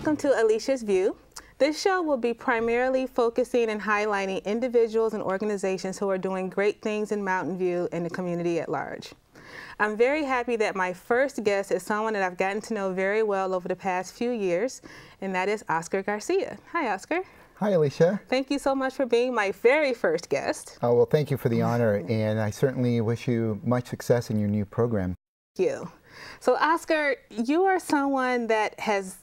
welcome to Alicia's View. This show will be primarily focusing and highlighting individuals and organizations who are doing great things in Mountain View and the community at large. I'm very happy that my first guest is someone that I've gotten to know very well over the past few years, and that is Oscar Garcia. Hi, Oscar. Hi, Alicia. Thank you so much for being my very first guest. Oh, well, thank you for the honor, and I certainly wish you much success in your new program. Thank you. So, Oscar, you are someone that has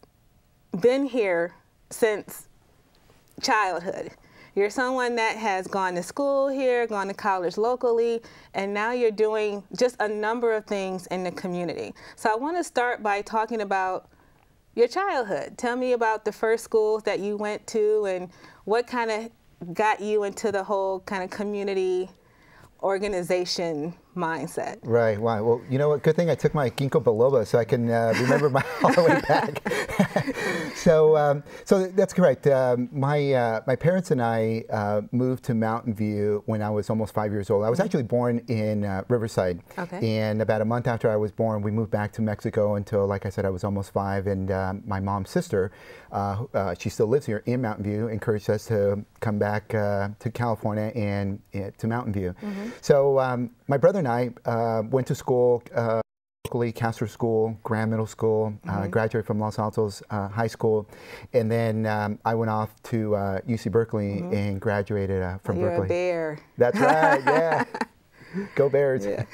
been here since childhood. You're someone that has gone to school here, gone to college locally, and now you're doing just a number of things in the community. So I want to start by talking about your childhood. Tell me about the first schools that you went to and what kind of got you into the whole kind of community organization mindset. Right. Wow. Well, you know what? Good thing I took my ginkgo biloba so I can remember all the way back. So that's correct. My parents and I moved to Mountain View when I was almost 5 years old. I was actually born in Riverside. Okay. And about a month after I was born, we moved back to Mexico until, like I said, I was almost 5. And my mom's sister, she still lives here in Mountain View, encouraged us to come back to California and to Mountain View. Mm-hmm. So my brother and I went to school locally, Castro School, Graham Middle School, graduated from Los Altos High School, and then I went off to UC Berkeley and graduated from Berkeley. You're a bear. That's right, yeah. Go Bears. Yeah.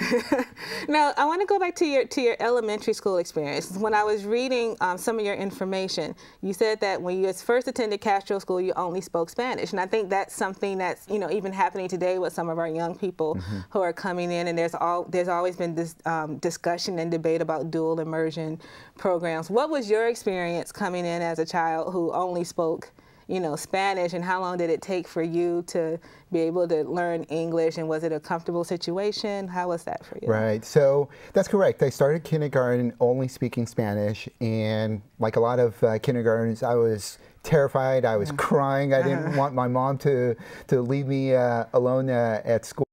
Now, I want to go back to your elementary school experience. When I was reading some of your information, you said that when you first attended Castro School, you only spoke Spanish. And I think that's something that's, you know, even happening today with some of our young people who are coming in. And there's always been this discussion and debate about dual immersion programs. What was your experience coming in as a child who only spoke, you know, Spanish, and how long did it take for you to be able to learn English, and was it a comfortable situation? How was that for you? Right, so that's correct. I started kindergarten only speaking Spanish, and like a lot of kindergartens, I was terrified, I was crying, I didn't want my mom to leave me alone at school.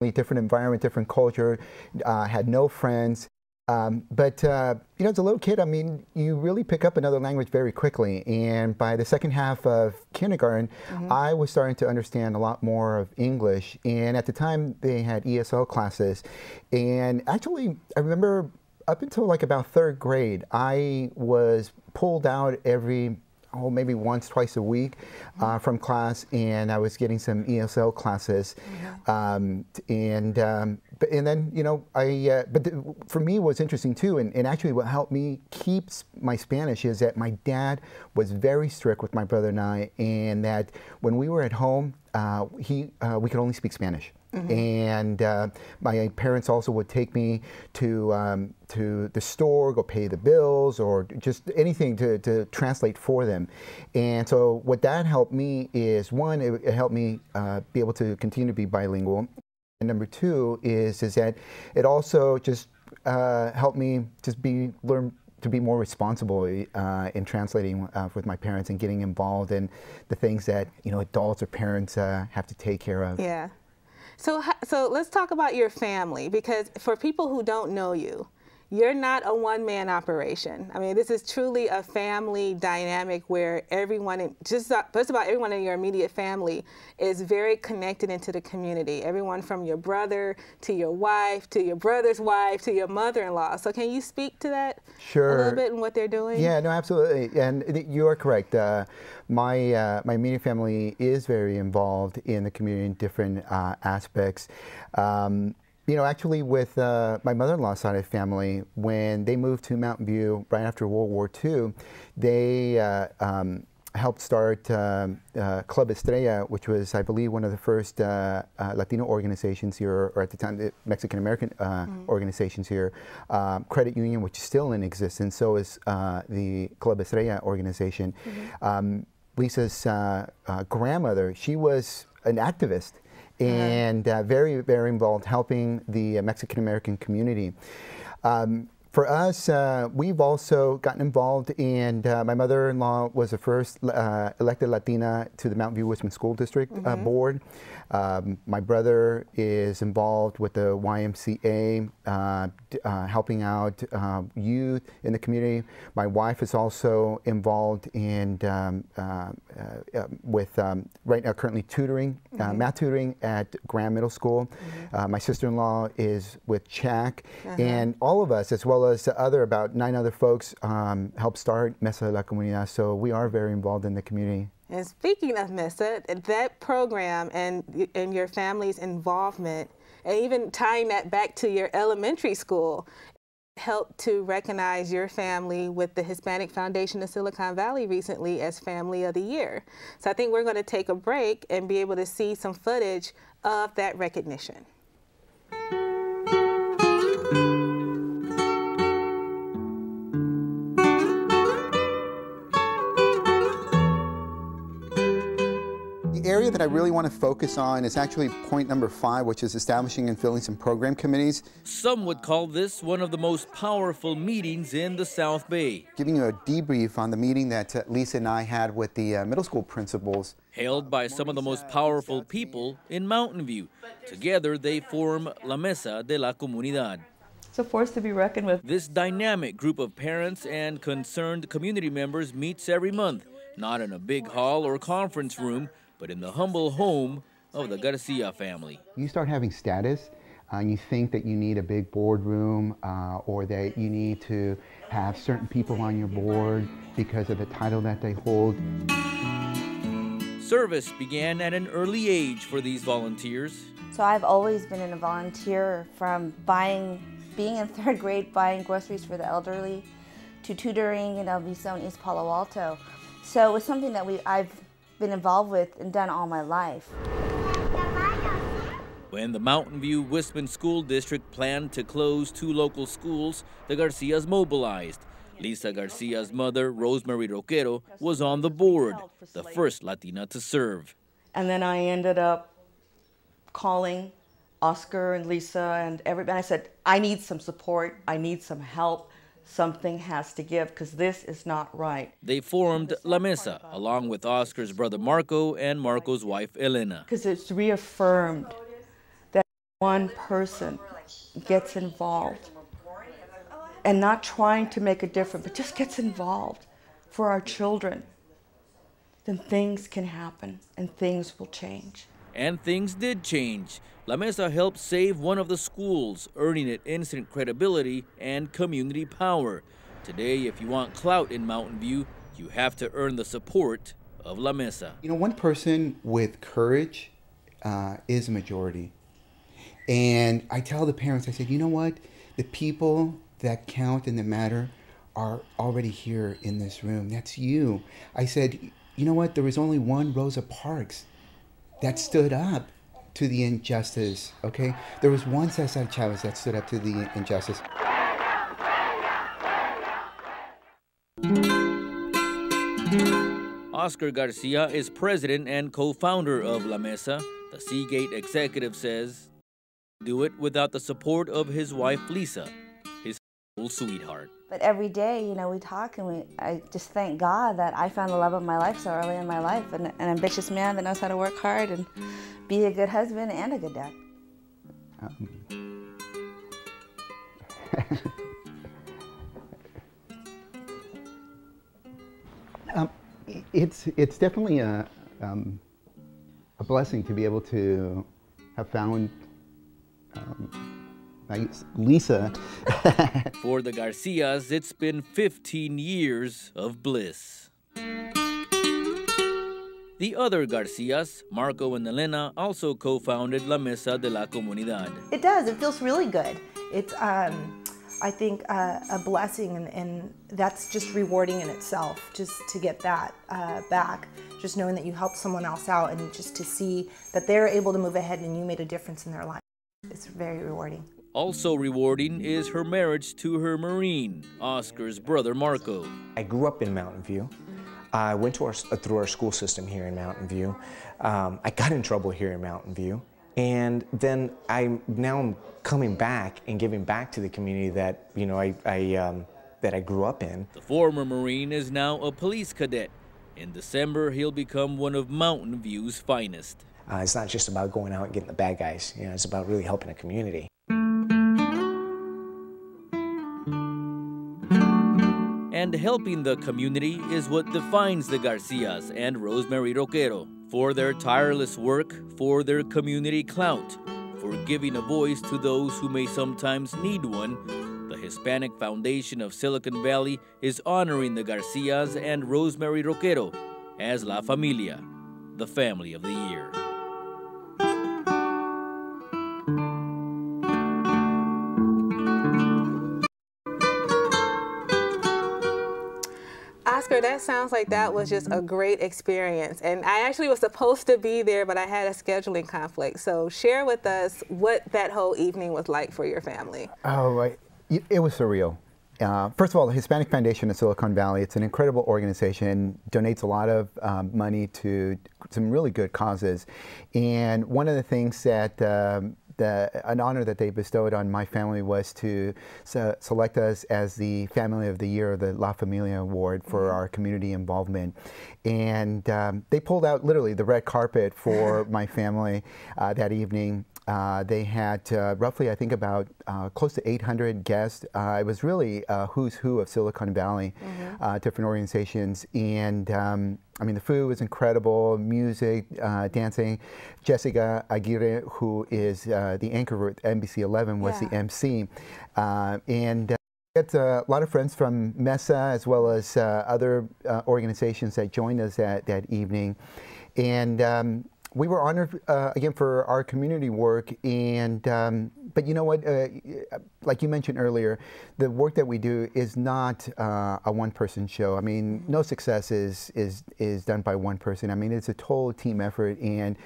Different environment, different culture, had no friends. But you know, as a little kid, I mean, you really pick up another language very quickly. And by the second half of kindergarten, I was starting to understand a lot more of English. And at the time, they had ESL classes. And actually, I remember up until like about third grade, I was pulled out maybe once, twice a week from class, and I was getting some ESL classes. And then, you know, for me, what's interesting too, and actually what helped me keep my Spanish is that my dad was very strict with my brother and I, and that when we were at home, we could only speak Spanish. And my parents also would take me to the store, go pay the bills, or just anything to translate for them. And so what that helped me is, one, it helped me be able to continue to be bilingual. And number two is that it also just helped me just learn to be more responsible in translating with my parents and getting involved in the things that, you know, adults or parents have to take care of. Yeah. So let's talk about your family, because for people who don't know you, you're not a one-man operation. I mean, this is truly a family dynamic where everyone, just about everyone in your immediate family, is very connected into the community. Everyone from your brother to your wife to your brother's wife to your mother-in-law. So can you speak to that a little bit and what they're doing? Yeah, no, absolutely. And you are correct. My immediate family is very involved in the community in different aspects. You know, actually with my mother-in-law's side of the family, when they moved to Mountain View right after World War II, they helped start Club Estrella, which was, I believe, one of the first Latino organizations here, or at the time, the Mexican-American organizations here. Credit Union, which is still in existence, so is the Club Estrella organization. Lisa's grandmother, she was an activist, and very, very involved helping the Mexican-American community. For us, we've also gotten involved, and my mother-in-law was the first elected Latina to the Mountain View Wisman School District board. My brother is involved with the YMCA, helping out youth in the community. My wife is also involved in with right now currently tutoring, math tutoring at Graham Middle School. My sister-in-law is with CHAC, and all of us, as well as about 9 other folks, helped start Mesa de la Comunidad. So we are very involved in the community. And speaking of Mesa, that program and your family's involvement, and even tying that back to your elementary school, helped to recognize your family with the Hispanic Foundation of Silicon Valley recently as Family of the Year. So I think we're going to take a break and be able to see some footage of that recognition. The area that I really want to focus on is actually point number 5, which is establishing and filling some program committees. Some would call this one of the most powerful meetings in the South Bay. Giving you a debrief on the meeting that Lisa and I had with the middle school principals. Held by some of the most powerful people in Mountain View. Together they form La Mesa de la Comunidad. It's a force to be reckoned with. This dynamic group of parents and concerned community members meets every month, not in a big hall or conference room, but in the humble home of the Garcia family. You start having status, and you think that you need a big boardroom or that you need to have certain people on your board because of the title that they hold. Service began at an early age for these volunteers. So I've always been a volunteer, from being in 3rd grade, buying groceries for the elderly, to tutoring in El Viso and East Palo Alto. So it was something that I've been involved with and done all my life. When the Mountain View Wisman School District planned to close 2 local schools, the Garcias mobilized. Lisa Garcia's mother, Rosemary Roquero, was on the board, the first Latina to serve. And then I ended up calling Oscar and Lisa and everybody. I said, I need some support, I need some help. Something has to give, because this is not right. They formed La Mesa, along with Oscar's brother Marco and Marco's wife Elena. Because it's reaffirmed that one person gets involved and not trying to make a difference, but just gets involved for our children, then things can happen and things will change. And things did change. La Mesa helped save one of the schools, earning it instant credibility and community power. Today, if you want clout in Mountain View, you have to earn the support of La Mesa. You know, one person with courage is a majority. And I tell the parents, I said, you know what? The people that count and that matter are already here in this room. That's you. I said, you know what? There was only one Rosa Parks that stood up to the injustice, okay? There was one Cesar Chavez that stood up to the injustice. Oscar Garcia is president and co-founder of La Mesa. The Seagate executive says, do it without the support of his wife, Lisa, his sweetheart. But every day, you know, we talk and I just thank God that I found the love of my life so early in my life, and an ambitious man that knows how to work hard and be a good husband and a good dad. It's definitely a blessing to be able to have found Lisa. For the Garcias, it's been 15 years of bliss. The other Garcias, Marco and Elena, also co-founded La Mesa de la Comunidad. It does. It feels really good. It's, I think, a blessing, and that's just rewarding in itself, just to get that back. Just knowing that you helped someone else out and just to see that they're able to move ahead and you made a difference in their life. It's very rewarding. Also rewarding is her marriage to her Marine, Oscar's brother Marco. I grew up in Mountain View. I went to through our school system here in Mountain View. I got in trouble here in Mountain View, And then I'm coming back and giving back to the community that, you know, that I grew up in. The former Marine is now a police cadet. In December, he'll become one of Mountain View's finest. It's not just about going out and getting the bad guys. You know, it's about really helping the community. And helping the community is what defines the Garcias and Rosemary Roquero. For their tireless work, for their community clout, for giving a voice to those who may sometimes need one, the Hispanic Foundation of Silicon Valley is honoring the Garcias and Rosemary Roquero as La Familia, the family of the year. Oscar, that sounds like that was just a great experience. And I actually was supposed to be there, but I had a scheduling conflict. So share with us what that whole evening was like for your family. Oh, right. It was surreal. First of all, the Hispanic Foundation of Silicon Valley, it's an incredible organization, donates a lot of money to some really good causes. And one of the things that an honor that they bestowed on my family was to select us as the Family of the Year, the La Familia Award for our community involvement. And they pulled out literally the red carpet for my family that evening. They had roughly, I think, about close to 800 guests. It was really a who's who of Silicon Valley, different organizations. And I mean, the food was incredible, music, dancing. Jessica Aguirre, who is the anchor at NBC 11, was the MC. And we had a lot of friends from Mesa as well as other organizations that joined us that evening. And we were honored again for our community work, and but you know what? Like you mentioned earlier, the work that we do is not a one-person show. I mean, no success is done by one person. I mean, it's a total team effort, and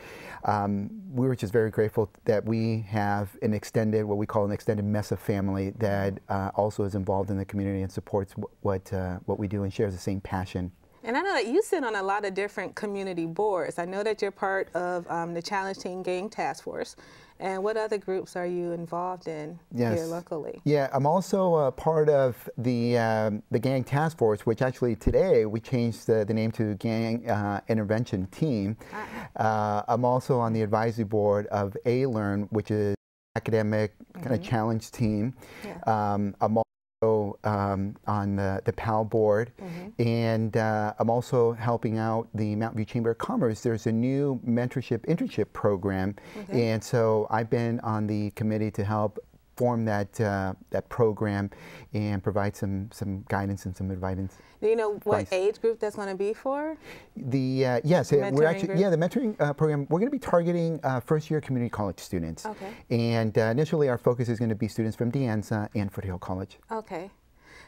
we were just very grateful that we have an extended, what we call an extended Mesa family that also is involved in the community and supports what we do and shares the same passion. And I know that you sit on a lot of different community boards. I know that you're part of the Challenge Teen Gang Task Force. And what other groups are you involved in here locally? Yeah, I'm also part of the Gang Task Force, which actually today we changed the name to Gang Intervention Team. I'm also on the advisory board of A-Learn, which is academic kind of challenge team. I'm on the PAL board, and I'm also helping out the Mountain View Chamber of Commerce. There's a new internship program, and so I've been on the committee to help form that program and provide some guidance and some advice. Do you know what age group that's going to be for? Yes, we're actually the mentoring program. We're going to be targeting first-year community college students. Okay. And initially, our focus is going to be students from De Anza and Foothill College. Okay.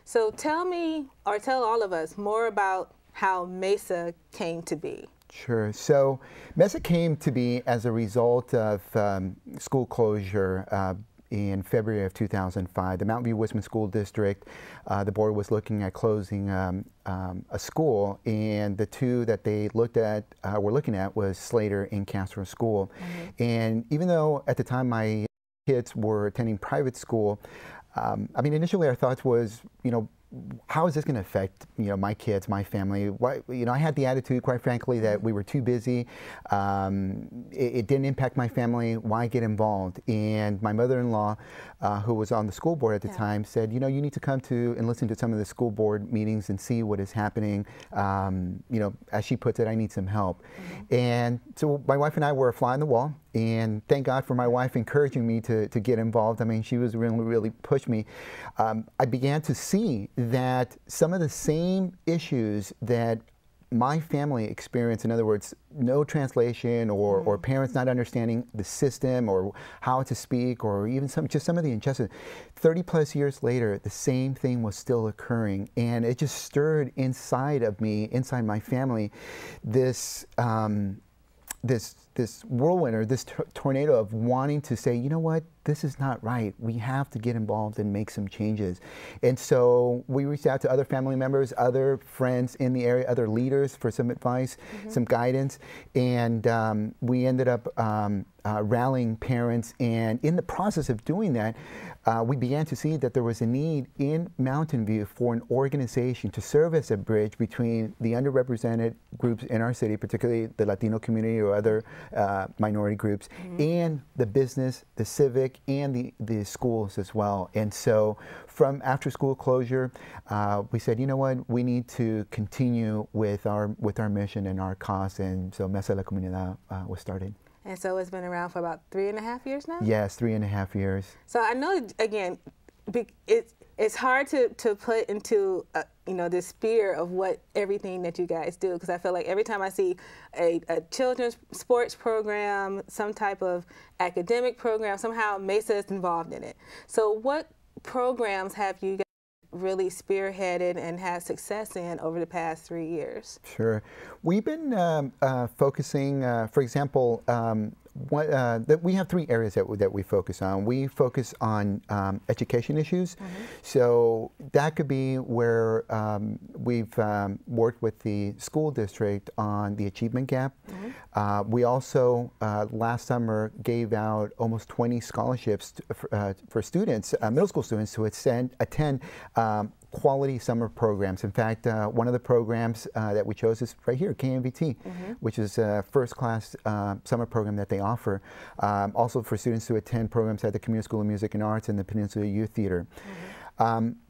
So tell me, or tell all of us, more about how Mesa came to be. Sure. So Mesa came to be as a result of school closure. In February of 2005, the Mountain View Wisman School District, the board was looking at closing a school, and the two that they were looking at was Slater and Castro School. And even though at the time my kids were attending private school, I mean, initially our thoughts was, you know, how is this going to affect, you know, my kids, my family? Why, you know, I had the attitude, quite frankly, that we were too busy. It didn't impact my family. Why get involved? And my mother-in-law, who was on the school board at the time, said, you know, you need to come to and listen to some of the school board meetings and see what is happening. You know, as she puts it, I need some help. And so my wife and I were a fly on the wall. And thank God for my wife encouraging me to get involved. I mean, she was really pushed me. I began to see that some of the same issues that my family experienced, in other words, no translation or parents not understanding the system or how to speak, or even just some of the injustice, 30+ years later, the same thing was still occurring. And it just stirred inside of me, inside my family, this whirlwind or this tornado of wanting to say, you know what, this is not right. We have to get involved and make some changes. And so we reached out to other family members, other friends in the area, other leaders for some advice, some guidance, and we ended up rallying parents. And in the process of doing that, we began to see that there was a need in Mountain View for an organization to serve as a bridge between the underrepresented groups in our city, particularly the Latino community or other minority groups, and the business, the civic, and the schools as well. And so from after school closure, we said, you know what, we need to continue with our mission and our cause, and so Mesa la Communidad was started. And so it's been around for about 3.5 years now? Yes, 3.5 years. So I know, again, it's hard to put into the sphere of what everything that you guys do, because I feel like every time I see a children's sports program, some type of academic program, somehow Mesa is involved in it. So what programs have you guys really spearheaded and had success in over the past 3 years? Sure. We've been focusing, for example, we have 3 areas that we focus on. We focus on education issues. So that could be where we've worked with the school district on the achievement gap. We also, last summer, gave out almost 20 scholarships for students, middle school students, to attend quality summer programs. In fact, one of the programs that we chose is right here, KMVT, which is a first-class summer program that they offer. Also for students to attend programs at the Community School of Music and Arts and the Peninsula Youth Theater.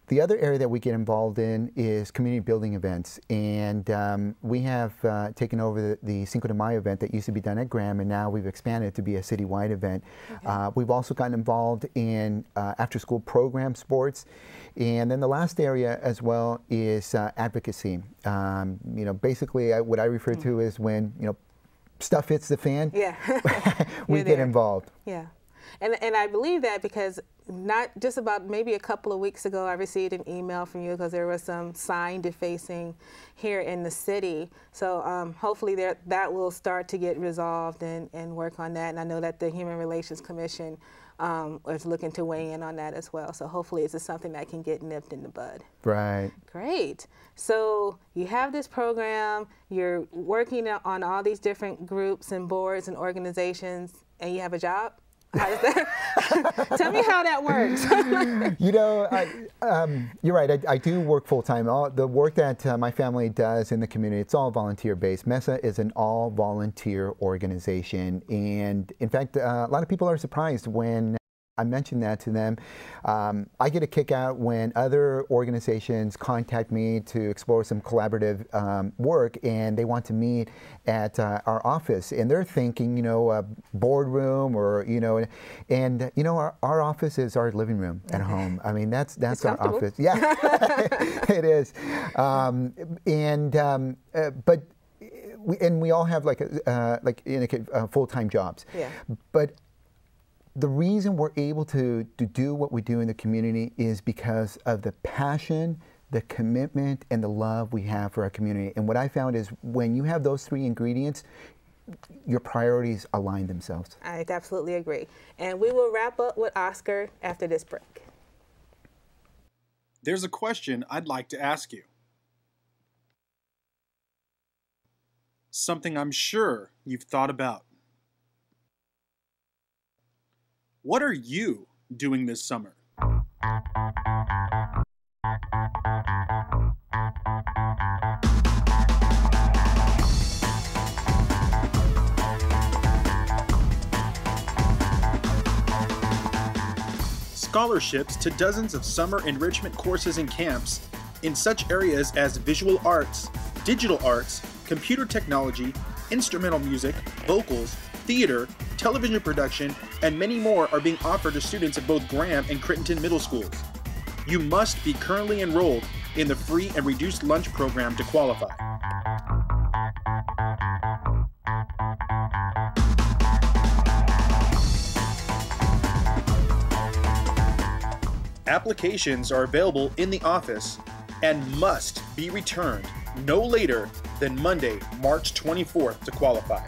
The other area that we get involved in is community building events, and we have taken over the Cinco de Mayo event that used to be done at Graham, and now we've expanded to be a citywide event. We've also gotten involved in after-school program sports, and then the last area as well is advocacy. Basically what I refer to is when stuff hits the fan, we get involved. Yeah. And I believe that because not just about maybe a couple of weeks ago, I received an email from you because there was some sign defacing here in the city. So hopefully that will start to get resolved and work on that. And I know that the Human Relations Commission is looking to weigh in on that as well. So hopefully it's just something that can get nipped in the bud. Right. Great. So you have this program, you're working on all these different groups and boards and organizations, and you have a job? How does that? Tell me how that works. You're right. I do work full time. The work that my family does in the community, it's all volunteer based. Mesa is an all volunteer organization, and in fact, a lot of people are surprised when I mentioned that to them. I get a kick out when other organizations contact me to explore some collaborative work, and they want to meet at our office, and they're thinking, a boardroom, or and our office is our living room at home. I mean, that's our office. Yeah, it is. But we all have full-time jobs. Yeah. But the reason we're able to do what we do in the community is because of the passion, the commitment, and the love we have for our community. And what I found is when you have those 3 ingredients, your priorities align themselves. I absolutely agree. And we will wrap up with Oscar after this break. There's a question I'd like to ask you. Something I'm sure you've thought about. What are you doing this summer? Scholarships to dozens of summer enrichment courses and camps in such areas as visual arts, digital arts, computer technology, instrumental music, vocals, theater, television production, and many more are being offered to students at both Graham and Crittenton Middle Schools. You must be currently enrolled in the free and reduced lunch program to qualify. Applications are available in the office and must be returned no later than Monday, March 24th to qualify.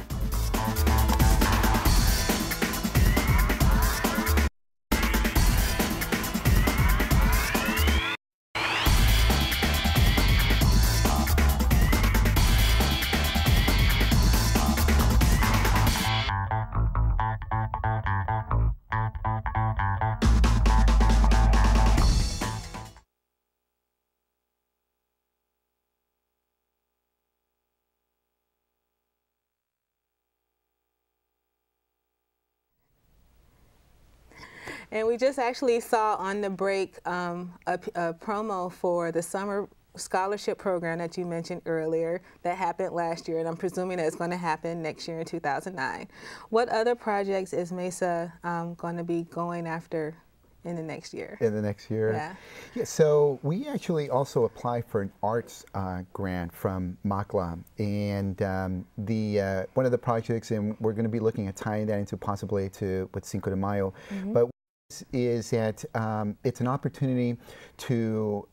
And we just actually saw on the break a promo for the summer scholarship program that you mentioned earlier that happened last year, and I'm presuming that it's going to happen next year in 2009. What other projects is Mesa going to be going after in the next year? In the next year? Yeah. So we actually also applied for an arts grant from MACLA, and one of the projects, and we're going to be looking at tying that into possibly with Cinco de Mayo, but is that it's an opportunity to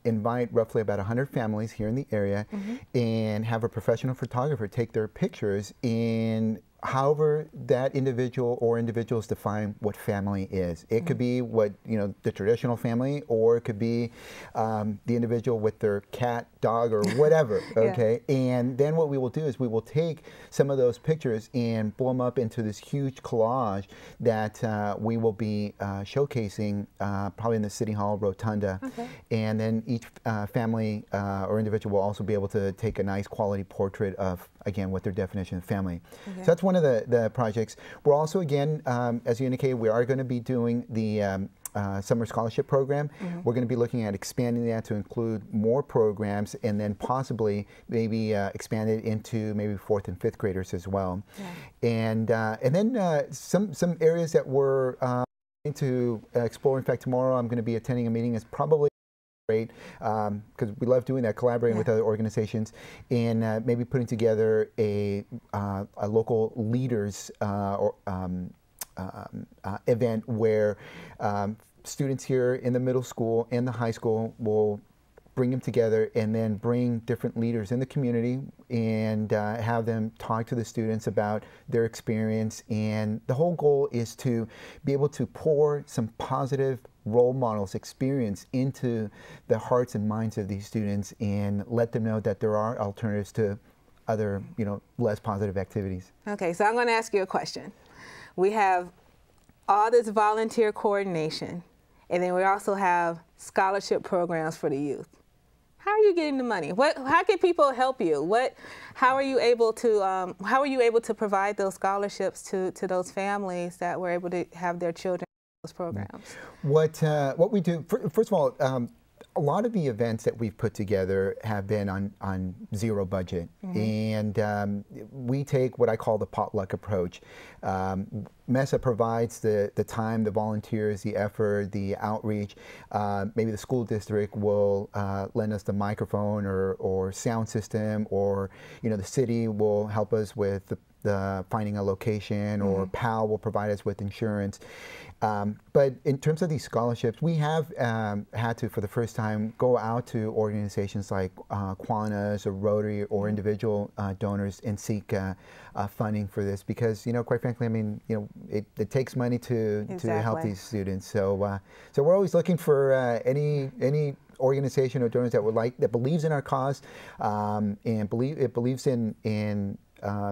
invite roughly about 100 families here in the area and have a professional photographer take their pictures in however that individual or individuals define what family is. It could be what, the traditional family, or it could be the individual with their cat, dog, or whatever, okay? And then what we will do is we will take some of those pictures and blow them up into this huge collage that we will be showcasing probably in the City Hall Rotunda. And then each family or individual will also be able to take a nice quality portrait of, again, what their definition of family. So that's one of the projects. We're also, again, as you indicated, we are going to be doing the summer scholarship program. We're going to be looking at expanding that to include more programs, and then possibly maybe expand it into maybe 4th and 5th graders as well. And then some areas that we're going to explore. In fact, tomorrow I'm going to be attending a meeting. It's probably great, because we love doing that, collaborating with other organizations, and maybe putting together a local leaders event where students here in the middle school and the high school will bring them together, and then bring different leaders in the community and have them talk to the students about their experience. And the whole goal is to be able to pour some positive role models experience into the hearts and minds of these students, and let them know that there are alternatives to other, less positive activities. Okay, so I'm going to ask you a question. We have all this volunteer coordination, and then we also have scholarship programs for the youth. How are you getting the money? How can people help you? How are you able to provide those scholarships to those families that were able to have their children in those programs? What we do, first of all, a lot of the events that we've put together have been on zero budget, and we take what I call the potluck approach. Mesa provides the time, the volunteers, the effort, the outreach. Maybe the school district will lend us the microphone or sound system, or the city will help us with the finding a location, or PAL will provide us with insurance. But in terms of these scholarships, we have had to, for the first time, go out to organizations like Kiwanis or Rotary or individual donors and seek funding for this, because, quite frankly, I mean, it takes money to help these students. So so we're always looking for any organization or donors that believes in our cause, and believes in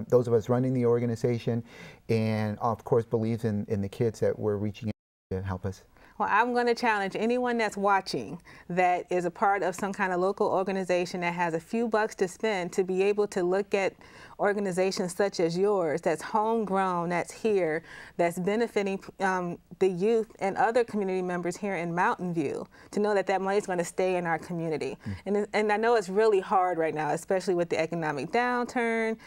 those of us running the organization, and of course believes in the kids that we're reaching out to help us. Well, I'm going to challenge anyone that's watching that is a part of some kind of local organization that has a few bucks to spend to be able to look at organizations such as yours that's homegrown, that's here, that's benefiting the youth and other community members here in Mountain View, to know that that money is going to stay in our community. And I know it's really hard right now, especially with the economic downturn.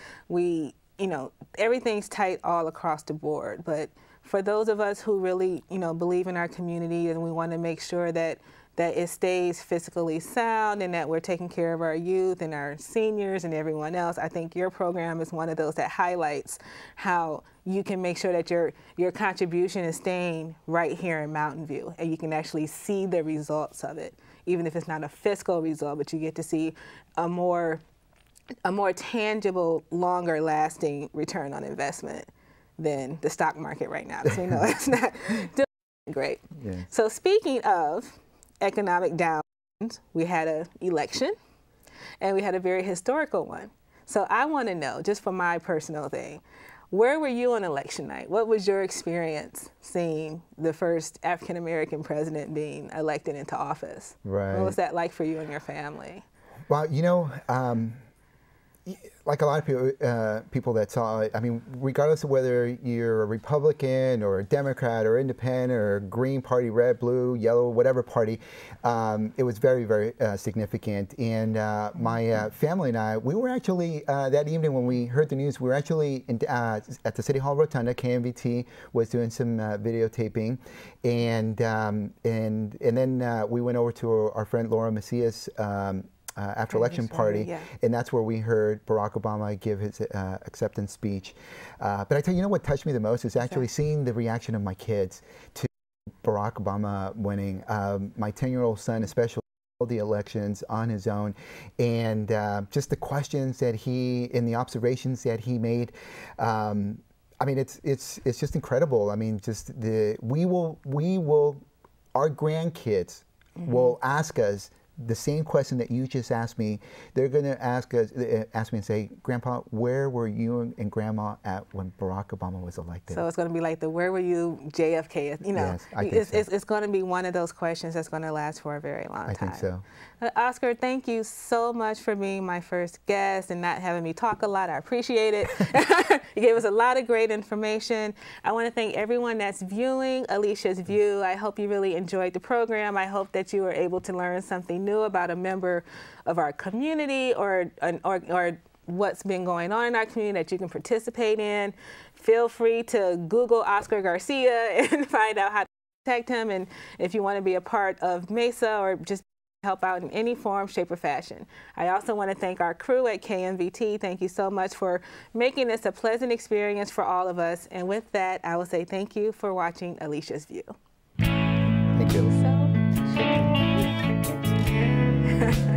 Everything's tight all across the board, but for those of us who really, believe in our community, and we want to make sure that it stays fiscally sound and that we're taking care of our youth and our seniors and everyone else, I think your program is one of those that highlights how you can make sure that your contribution is staying right here in Mountain View, and you can actually see the results of it, even if it's not a fiscal result, but you get to see a more tangible, longer lasting return on investment than the stock market right now, because we know it's not doing great. So speaking of economic downturns, we had an election, and we had a very historical one. So I want to know, just for my personal thing, where were you on election night? What was your experience seeing the first African-American president being elected into office? What was that like for you and your family? Well, like a lot of people that saw it, I mean, regardless of whether you're a Republican or a Democrat or independent or Green Party, red, blue, yellow, whatever party, it was very, very significant. And my family and I, we were actually, that evening when we heard the news, we were actually at the City Hall Rotunda. KMVT was doing some videotaping. And then we went over to our friend Laura Macias after election party, yeah. And that's where we heard Barack Obama give his acceptance speech. But I tell you, you know what touched me the most is actually seeing the reaction of my kids to Barack Obama winning. My 10-year-old son especially held the elections on his own, and just the questions that and the observations that he made. I mean, it's just incredible. I mean, just our grandkids will ask us the same question that you just asked me. They're going to ask me and say, Grandpa, where were you and Grandma at when Barack Obama was elected? So it's going to be like the where were you JFK? You know, yes, I think so. It's going to be one of those questions that's going to last for a very long time. I think so. Oscar, thank you so much for being my first guest and not having me talk a lot. I appreciate it. You gave us a lot of great information. I want to thank everyone that's viewing Alicia's View. I hope you really enjoyed the program. I hope that you were able to learn something new about a member of our community or what's been going on in our community that you can participate in. Feel free to Google Oscar Garcia and find out how to contact him, and if you want to be a part of Mesa or just help out in any form, shape, or fashion. I also want to thank our crew at KMVT. Thank you so much for making this a pleasant experience for all of us. And with that, I will say thank you for watching Alicia's View. Thank you. So,